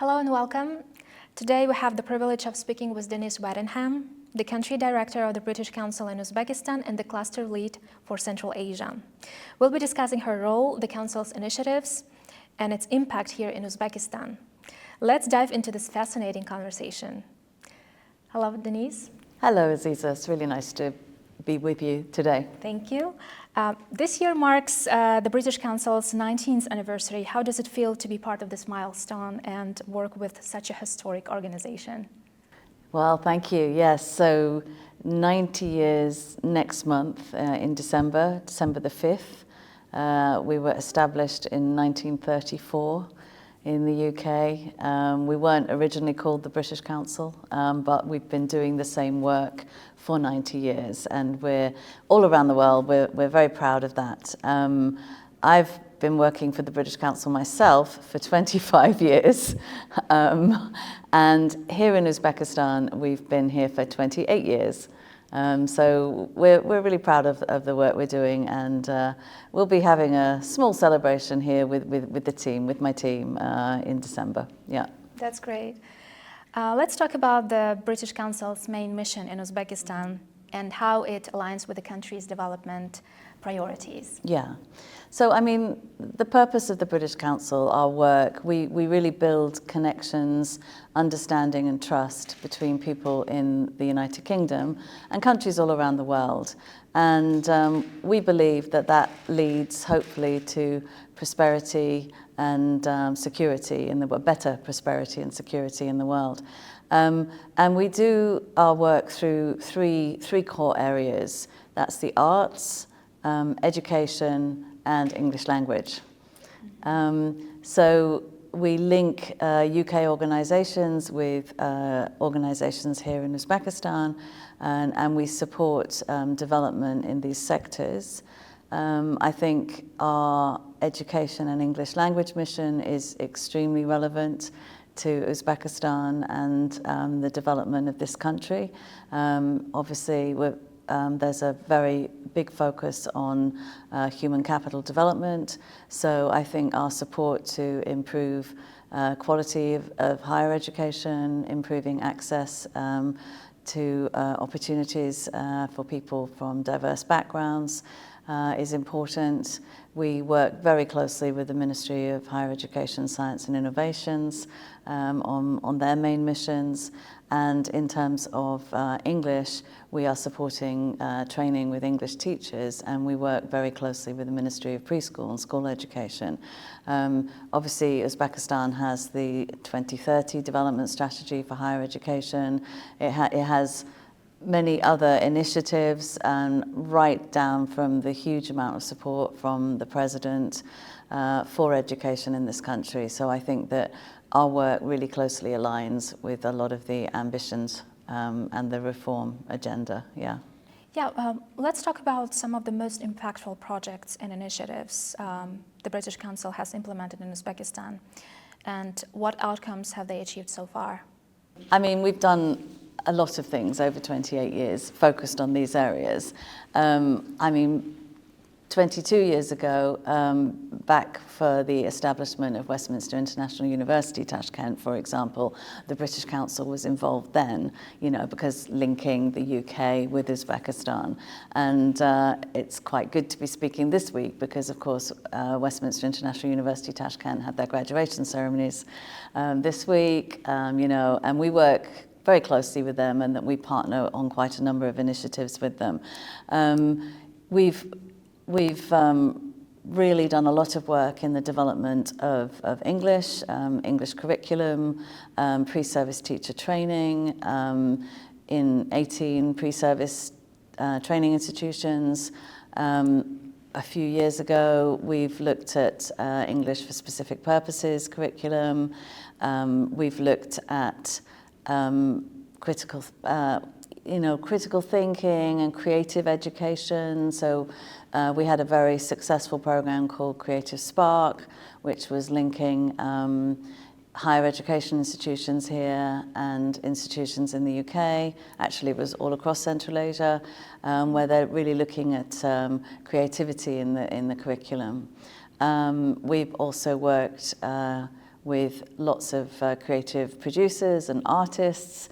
Hello and welcome. Today we have the privilege of speaking with Denise Weddingham, the Country Director of the British Council in Uzbekistan and the Cluster Lead for Central Asia. We'll be discussing her role, the Council's initiatives, and its impact here in Uzbekistan. Let's dive into this fascinating conversation. Hello, Denise. Hello, Aziza. It's really nice to be with you today. Thank you. This year marks the British Council's 19th anniversary. How does it feel to be part of this milestone and work with such a historic organization? Well, thank you. Yes, so 90 years next month in December the 5th. We were established in 1934 in the UK. We weren't originally called the British Council, but we've been doing the same work for 90 years, and we're all around the world. We're very proud of that. I've been working for the British Council myself for 25 years, and here in Uzbekistan we've been here for 28 years. So we're really proud of the work we're doing, and we'll be having a small celebration here with the team, with my team, in December. Yeah. That's great. Let's talk about the British Council's main mission in Uzbekistan and how it aligns with the country's development priorities. Yeah. So, I mean, the purpose of the British Council, our work, we really build connections, understanding and trust between people in the United Kingdom and countries all around the world. And we believe that leads, hopefully, to prosperity and security in the world, better prosperity and security in the world. And we do our work through three core areas. That's the arts, education, and English language. So we link UK organisations with organisations here in Uzbekistan, and we support development in these sectors. I think our education and English language mission is extremely relevant to Uzbekistan and the development of this country. Obviously, there's a very big focus on human capital development, so I think our support to improve quality of higher education, improving access to opportunities for people from diverse backgrounds is important. We work very closely with the Ministry of Higher Education, Science and Innovations on their main missions. And in terms of English, we are supporting training with English teachers, and we work very closely with the Ministry of Preschool and School Education. Obviously, Uzbekistan has the 2030 Development Strategy for Higher Education. It has many other initiatives, and right down from the huge amount of support from the President for education in this country. So I think that our work really closely aligns with a lot of the ambitions and the reform agenda. Yeah. Yeah, let's talk about some of the most impactful projects and initiatives the British Council has implemented in Uzbekistan, and what outcomes have they achieved so far? I mean, we've done a lot of things over 28 years focused on these areas. I mean, 22 years ago, back for the establishment of Westminster International University, Tashkent, for example, the British Council was involved then, because linking the UK with Uzbekistan. And it's quite good to be speaking this week because, of course, Westminster International University, Tashkent had their graduation ceremonies this week, and we work very closely with them, and that we partner on quite a number of initiatives with them. We've really done a lot of work in the development of English, English curriculum, pre-service teacher training, in 18 pre-service training institutions. A few years ago, we've looked at English for specific purposes curriculum. We've looked at critical thinking and creative education. So we had a very successful program called Creative Spark, which was linking higher education institutions here and institutions in the UK. Actually, it was all across Central Asia, where they're really looking at creativity in the curriculum. We've also worked with lots of creative producers and artists.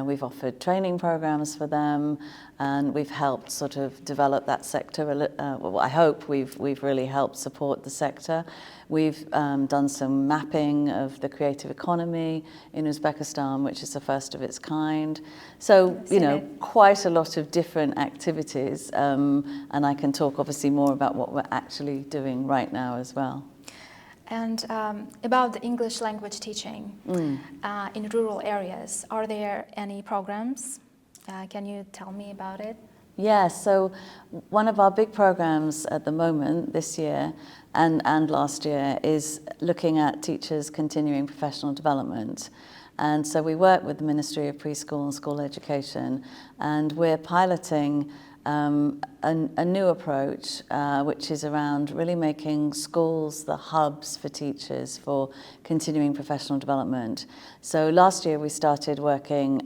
We've offered training programs for them, and we've helped sort of develop that sector. Well, I hope we've really helped support the sector. We've done some mapping of the creative economy in Uzbekistan, which is the first of its kind. So, you know, quite a lot of different activities, and I can talk obviously more about what we're actually doing right now as well. And about the English language teaching in rural areas, are there any programs? Can you tell me about it? Yeah, so one of our big programs at the moment this year and last year is looking at teachers' continuing professional development. And so we work with the Ministry of Preschool and School Education, and we're piloting a new approach, which is around really making schools the hubs for teachers for continuing professional development. So last year we started working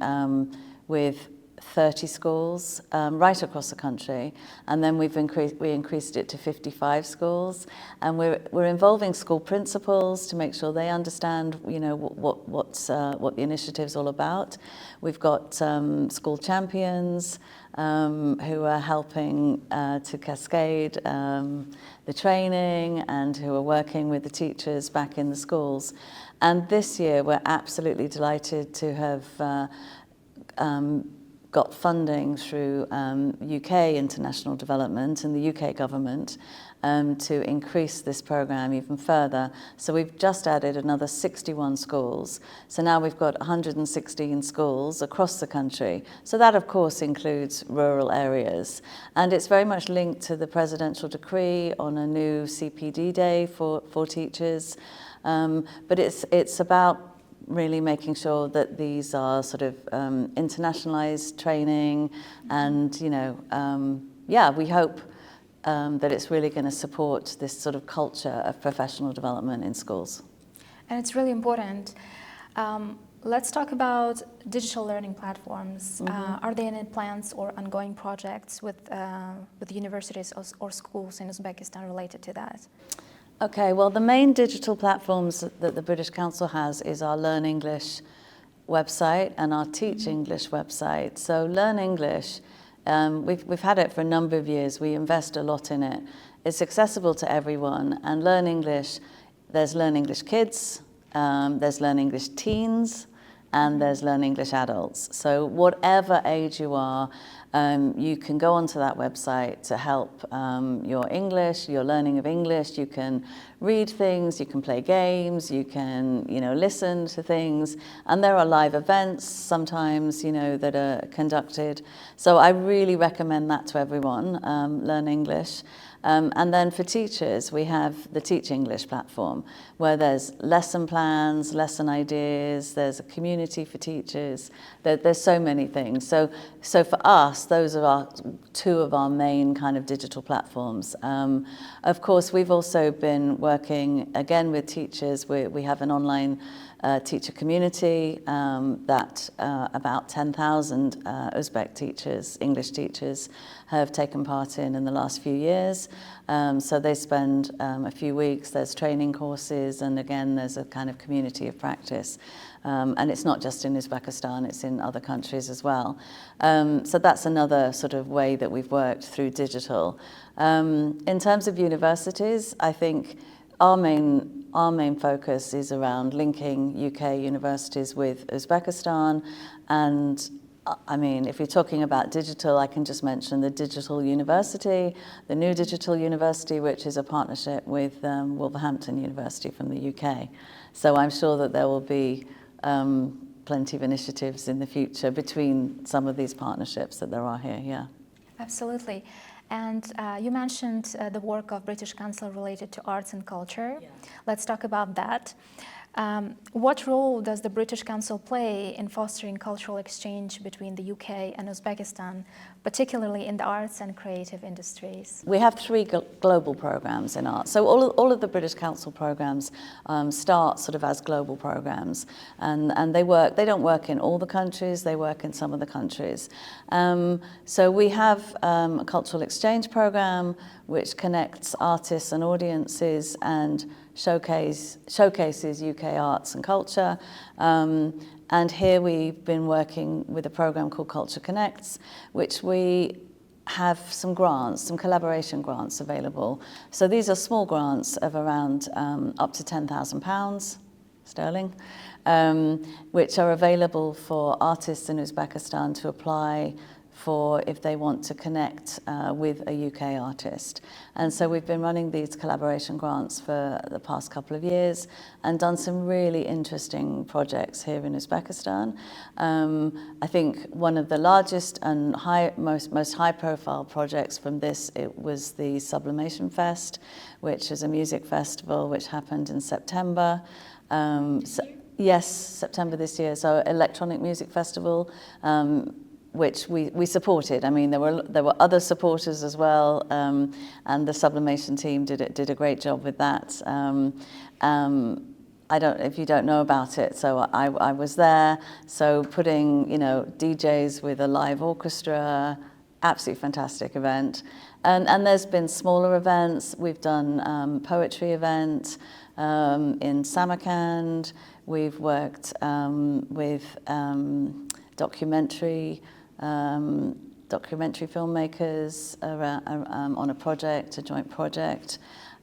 with 30 schools right across the country, and then we increased it to 55 schools, and we're involving school principals to make sure they understand, you know, what the initiative's all about. We've got school champions who are helping to cascade the training and who are working with the teachers back in the schools. And this year we're absolutely delighted to have got funding through UK International Development and the UK government to increase this programme even further. So we've just added another 61 schools. So now we've got 116 schools across the country. So that of course includes rural areas. And it's very much linked to the presidential decree on a new CPD day for teachers. But it's about really making sure that these are sort of internationalized training, and you know, yeah, we hope that it's really going to support this sort of culture of professional development in schools. And it's really important. Let's talk about digital learning platforms. Are there any plans or ongoing projects with universities or schools in Uzbekistan related to that? Okay, well, the main digital platforms that the British Council has is our Learn English website and our Teach English website. So Learn English, we've had it for a number of years. We invest a lot in it. It's accessible to everyone. And Learn English, there's Learn English Kids, there's Learn English Teens, and there's Learn English Adults. So whatever age you are, you can go onto that website to help your English, your learning of English. You can read things, you can play games, you can, you know, listen to things. And there are live events sometimes, you know, that are conducted. So I really recommend that to everyone, Learn English. And then for teachers, we have the Teach English platform, where there's lesson plans, lesson ideas, there's a community for teachers, there's so many things. So for us, those are two of our main kind of digital platforms. Of course, we've also been working, again, with teachers. We have an online teacher community that about 10,000 Uzbek teachers, English teachers, have taken part in the last few years. So they spend a few weeks, there's training courses, and again, there's a kind of community of practice. And it's not just in Uzbekistan, it's in other countries as well. So that's another sort of way that we've worked through digital. In terms of universities, I think our main focus is around linking UK universities with Uzbekistan. And I mean, if you're talking about digital, I can just mention the Digital University, the new Digital University, which is a partnership with Wolverhampton University from the UK. So I'm sure that there will be plenty of initiatives in the future between some of these partnerships that there are here, yeah. Absolutely. And you mentioned the work of British Council related to arts and culture. Yeah. Let's talk about that. What role does the British Council play in fostering cultural exchange between the UK and Uzbekistan, particularly in the arts and creative industries? We have 3 global programs in art. So all of the British Council programs start sort of as global programs, and they don't work in all the countries, they work in some of the countries. So we have a cultural exchange program which connects artists and audiences and showcases UK arts and culture. And here we've been working with a program called Culture Connects, which we have some grants, some collaboration grants available. So these are small grants of around up to £10,000 sterling, which are available for artists in Uzbekistan to apply for if they want to connect with a UK artist. And so we've been running these collaboration grants for the past couple of years and done some really interesting projects here in Uzbekistan. I think one of the largest and most high-profile projects from this, it was the Sublimation Fest, which is a music festival which happened in September. Yes, September this year. So electronic music festival, which we supported. I mean, there were other supporters as well, and the Sublimation team did a great job with that. I don't, if you don't know about it, so I was there. So putting, DJs with a live orchestra, absolutely fantastic event. And there's been smaller events. We've done poetry event in Samarkand. We've worked with documentary filmmakers on a project, a joint project.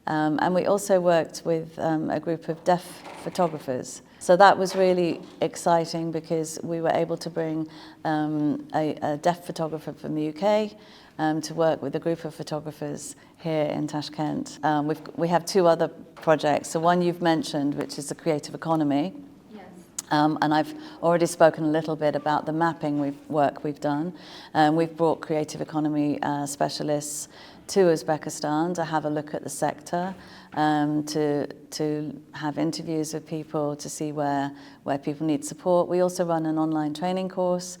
And we also worked with a group of deaf photographers. So that was really exciting because we were able to bring a deaf photographer from the UK to work with a group of photographers here in Tashkent. We have two other projects. So one you've mentioned, which is the creative economy. And I've already spoken a little bit about the mapping work we've done. We've brought creative economy specialists to Uzbekistan to have a look at the sector, to have interviews with people, to see where people need support. We also run an online training course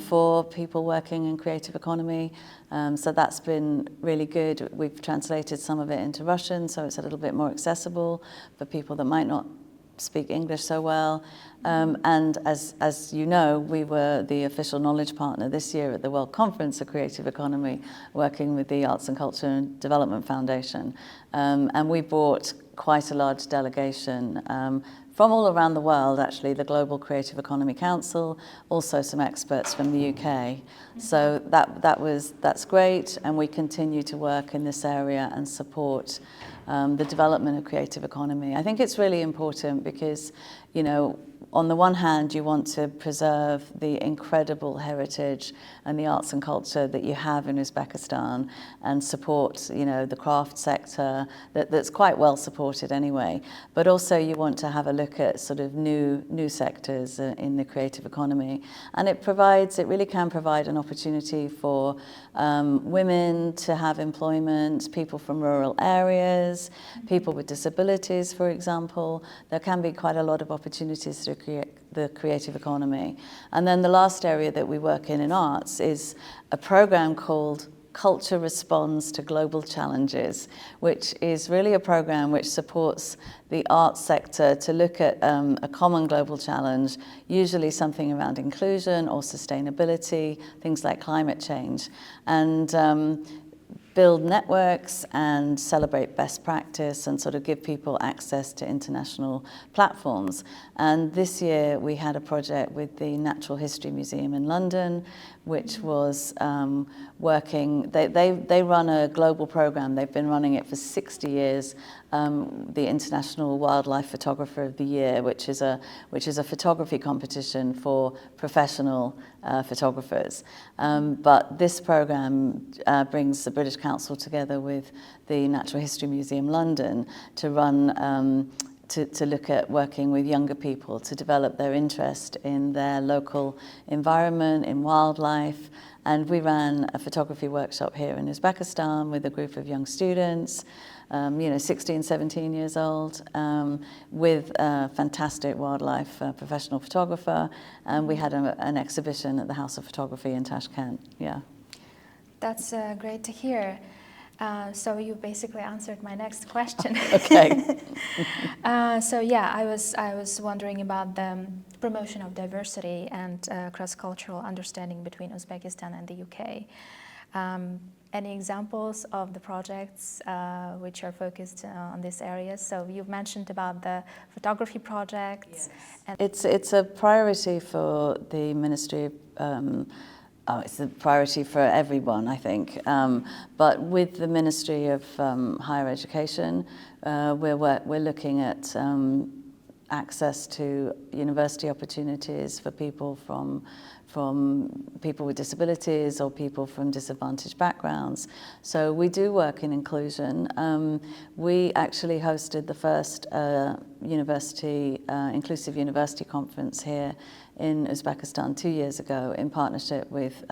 for people working in creative economy. So that's been really good. We've translated some of it into Russian, so it's a little bit more accessible for people that might not speak English so well. And as you know, we were the official knowledge partner this year at the World Conference of Creative Economy, working with the Arts and Culture and Development Foundation. And we brought quite a large delegation from all around the world, actually, the Global Creative Economy Council, also some experts from the UK. So that's great, and we continue to work in this area and support the development of creative economy. I think it's really important because, on the one hand, you want to preserve the incredible heritage and the arts and culture that you have in Uzbekistan and support, the craft sector that's quite well supported anyway. But also you want to have a look at sort of new sectors in the creative economy. And it really can provide an opportunity for women to have employment, people from rural areas, people with disabilities, for example. There can be quite a lot of opportunities to create the creative economy. And then the last area that we work in arts is a program called Culture Responds to Global Challenges, which is really a program which supports the arts sector to look at a common global challenge, usually something around inclusion or sustainability, things like climate change, and build networks and celebrate best practice and sort of give people access to international platforms. And this year we had a project with the Natural History Museum in London, which was working, they run a global program. They've been running it for 60 years, the International Wildlife Photographer of the Year, which is a photography competition for professional photographers. But this program brings the British Council together with the Natural History Museum London to run to look at working with younger people to develop their interest in their local environment, in wildlife. And we ran a photography workshop here in Uzbekistan with a group of young students, 16, 17 years old, with a fantastic wildlife professional photographer. And we had an exhibition at the House of Photography in Tashkent, yeah. That's great to hear. So you basically answered my next question. Okay. So yeah, I was wondering about the promotion of diversity and cross-cultural understanding between Uzbekistan and the UK. any examples of the projects which are focused on these areas? So you've mentioned about the photography projects. Yes. It's a priority for the Ministry of it's a priority for everyone, I think. But with the Ministry of Higher Education, we're looking at access to university opportunities for people from people with disabilities or people from disadvantaged backgrounds. So we do work in inclusion. We actually hosted the first inclusive university conference here in Uzbekistan 2 years ago in partnership with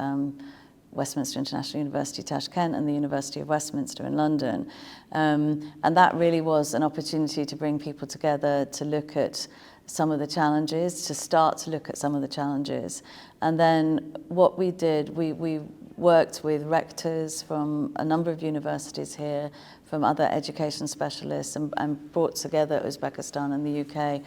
Westminster International University, Tashkent, and the University of Westminster in London. And that really was an opportunity to bring people together to look at some of the challenges, to start to look at some of the challenges. And then what we did, we worked with rectors from a number of universities here, from other education specialists, and brought together Uzbekistan and the UK.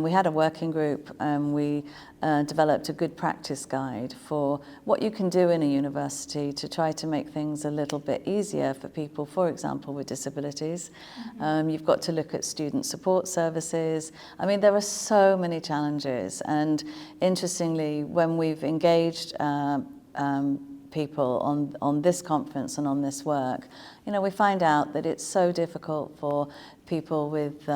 We had a working group, and we developed a good practice guide for what you can do in a university to try to make things a little bit easier for people, for example, with disabilities. You've got to look at student support services. I mean, there are so many challenges, and interestingly, when we've engaged people on this conference and on this work, you know, we find out that it's so difficult for people with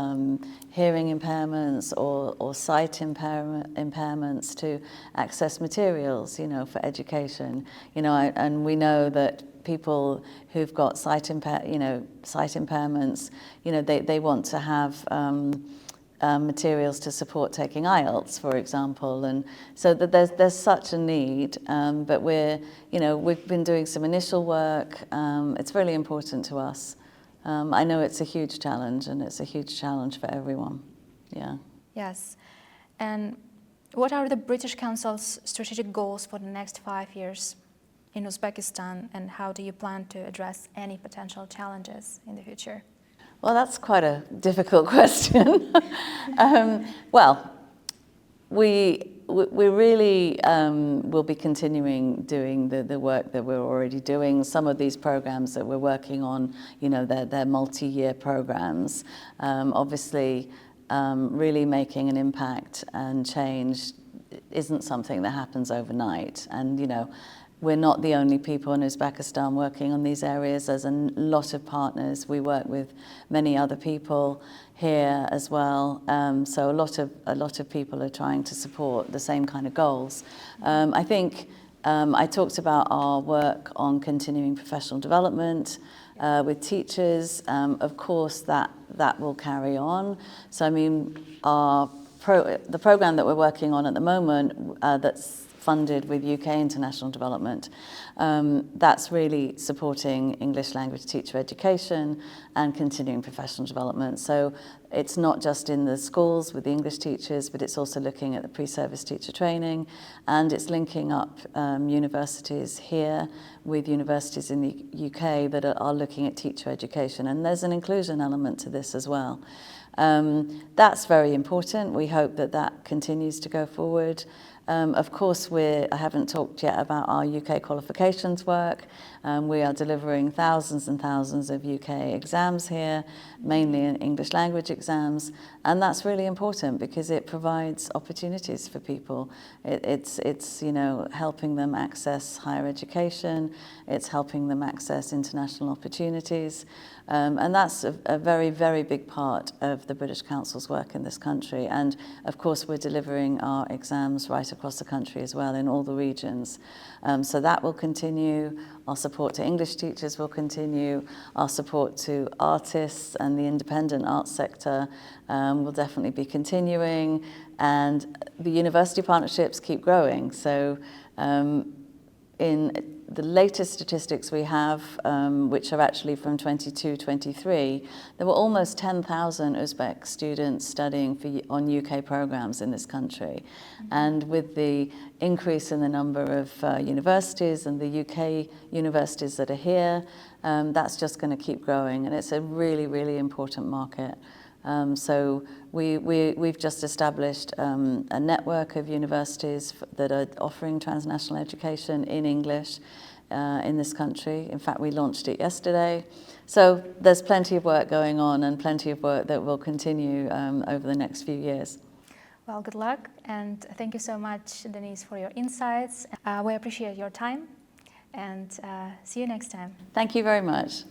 hearing impairments or sight impairments to access materials, you know, for education. You know, and we know that people who've got sight impairments, you know, they want to have materials to support taking IELTS, for example, and so that there's such a need. But we've been doing some initial work. It's really important to us. I know it's a huge challenge, and it's a huge challenge for everyone. Yeah. Yes. And what are the British Council's strategic goals for the next 5 years in Uzbekistan, and how do you plan to address any potential challenges in the future? Well, that's quite a difficult question. We really will be continuing doing the work that we're already doing. Some of these programs that we're working on, you know, they're multi-year programs. Obviously, really making an impact and change isn't something that happens overnight. And, you know, we're not the only people in Uzbekistan working on these areas. There's a lot of partners. We work with many other people here as well. So a lot of people are trying to support the same kind of goals. I think I talked about our work on continuing professional development with teachers. Of course, that will carry on. So I mean, the program that we're working on at the moment, that's funded with UK International Development. That's really supporting English language teacher education and continuing professional development. So it's not just in the schools with the English teachers, but it's also looking at the pre-service teacher training, and it's linking up universities here with universities in the UK that are looking at teacher education. And there's an inclusion element to this as well. That's very important. We hope that continues to go forward. Of course, I haven't talked yet about our UK qualifications work. We are delivering thousands and thousands of UK exams here, mainly in English language exams, and that's really important because it provides opportunities for people. It's you know, helping them access higher education. It's helping them access international opportunities. And that's a very, very big part of the British Council's work in this country. And of course, we're delivering our exams right across the country as well, in all the regions. So that will continue. Our support to English teachers will continue. Our support to artists and the independent arts sector will definitely be continuing. And the university partnerships keep growing. So in the latest statistics we have, which are actually from 22-23, there were almost 10,000 Uzbek students studying on UK programs in this country. And with the increase in the number of universities and the UK universities that are here, that's just going to keep growing. And it's a really, really important market. So we've just established a network of universities that are offering transnational education in English. in this country. In fact, we launched it yesterday. So there's plenty of work going on and plenty of work that will continue over the next few years. Well, good luck, and thank you so much, Denise, for your insights. We appreciate your time, and see you next time. Thank you very much.